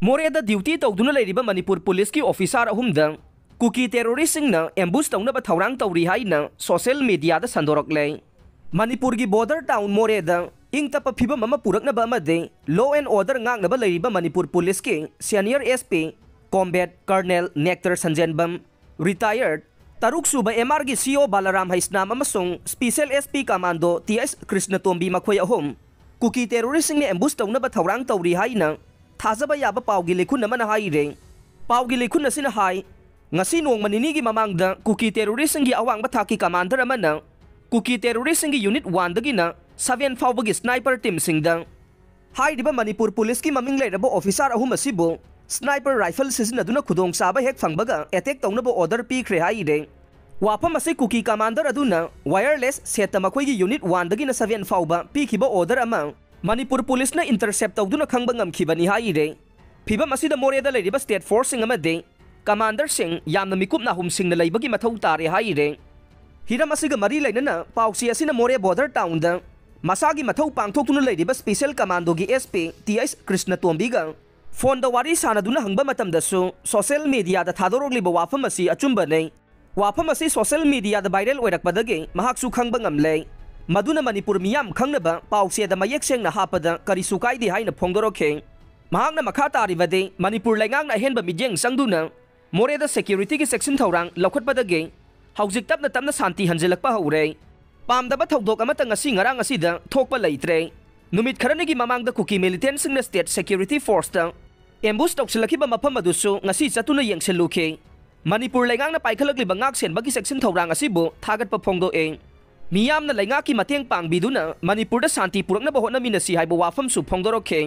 मोरेदा duty तौदुना लेरिबा Manipur police की ऑफिसर अहुमदा कुकी टेरोरिस्टसिंगना एम्बुश तौनबा थौरांग तौरी हाइना सोशल मीडिया दा संदोरकले। मणिपुर की बॉर्डर टाउन मोरेदा इंगतप फिबम अमा पुरकनबा अमदे लॉ एंड ऑर्डर ngangnaba लेरिबा मणिपुर पुलिस के senior SP combat colonel Nectar Sanjenbam retired तरुक सुबा एमआर की सीओ बालाराम हैसनाम अमसुंग special SP commando TS Krishnatombi मखोय अहुम कुकी टेरोरिस्टसिंगने एम्बुश तौनबा थौरांग तौरी हाइना थाजबा याबा पावगी लेखुन अमना हाइरे। पावगी लेखुन असिना हाइ ngasi nong manini gi mamangda Kuki terrorist की अवांग थाकी कमांडर अमना कुकी टेरोरिस्ट की यूनिट 1 दगिना 7 फाउबगी स्नाइपर टीम सिंगदा हाइदिबा मणिपुर पुलिस की ममिंग लेरबा ऑफिसर अहुम असिबो स्नाइपर राइफल सिजनदुना खुदोंग साबा हेक फंगबगा अटैक तौनबा ऑर्डर पीख्रे हाइरे। वाफम असे कुकी कमांडर अदुना वायरलेस सेट मखोइगी यूनिट 1 दगिना 7 फाउबा पीखिबा ऑर्डर अमा मणिपुर पुलिस ना इंटरसेप्ट तौदुना खंगबा ngamkhibani हाइरे। फिबम असिदा मोरेदा लेरिबा स्टेट फोर्स सिंग अमदे कमांडर सिंह यामना मिकुपना हुम सिंह लैबगी मथौ तारे हाइरे। हिरम असिगा मरी लेनना पाउसी असिना मोरे बॉर्डर टाउन दा मसागी मथौ पांगथोक्तुना लेरिबा स्पेशल कमांडो की एसपी टीएस कृष्णतोंबीगा फोन दा वारी सानादुना हंगबा मतमदसु सोशल मीडिया दा थादोरगलिबा वाफम असि अचुंबने। वाफम असि सोशल मीडिया दा वायरल ओइरकपदगे महाक्सु खंगबा ngamle मदुना मणिपुर मियाम खंगनबा पाउसेदा मयेक सेंगना हापदा करिसु काइदे हाइना फोंदोरखे। महांगना मखा तारिबदे मणिपुर लैंगांगना हेनबा मिजेंग संगदुना मोरेदा सिक्योरिटी की सेक्शन थौरांग लौखटपदगे हौजिक तपना तपना शांति हंजलकपा हौरे। पामदबा थौदोक अमता ngasi ngarang asida थोकपा लैत्रे। नुमित खरनगी ममांगदा कुकी मिलिटेंट सिंगना स्टेट सिक्योरिटी फोर्स ता एम्बुश तौसलखिबा मफम अदुसु ngasi चतुना येंगसलुखे। Manipur लैंगांगना पाइखलकलिबा ngak सेनबगी section थौरांग असिबु थागतपा फोंदोए। मियामना लैंगाकी मतेंग पांगबिदुना मणिपुरदा शांति पुरकनबा होटनमिनसी हाइबा वाफमसु फोंदोरखे।